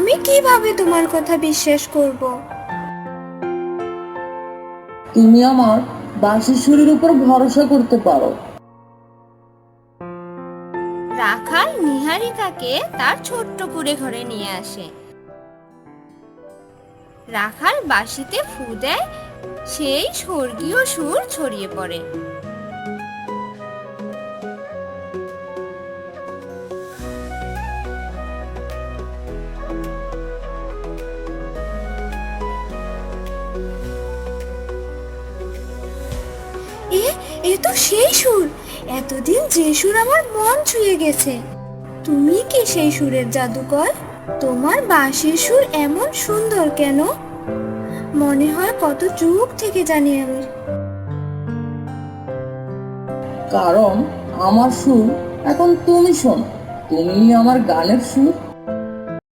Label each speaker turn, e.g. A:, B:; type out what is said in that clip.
A: আমি কিভাবে তোমার কথা বিশ্বাস করব?
B: তুমি আমার বাঁশির সুরের উপর ভরসা করতে পারো।
C: রাখাল নিহারিকাকে তার ছোট্ট কুঁড়ে ঘরে নিয়ে আসে। রাখাল বাঁশিতে ফু দেয়, সেই স্বর্গীয় সুর ছড়িয়ে পড়ে।
A: এ এ তো সেই সুর! এতদিন যে সুর আমার মন ছুঁয়ে গেছে। তুমি কি সেই সুরের জাদুকর? তোমার বাঁশির সুর এমন সুন্দর কেন? মনে হয় কত যুগ থেকে জানি আমি।
B: কারণ আমার সুর এখন তুমি শোনো। তুমি আমার গানের সুর,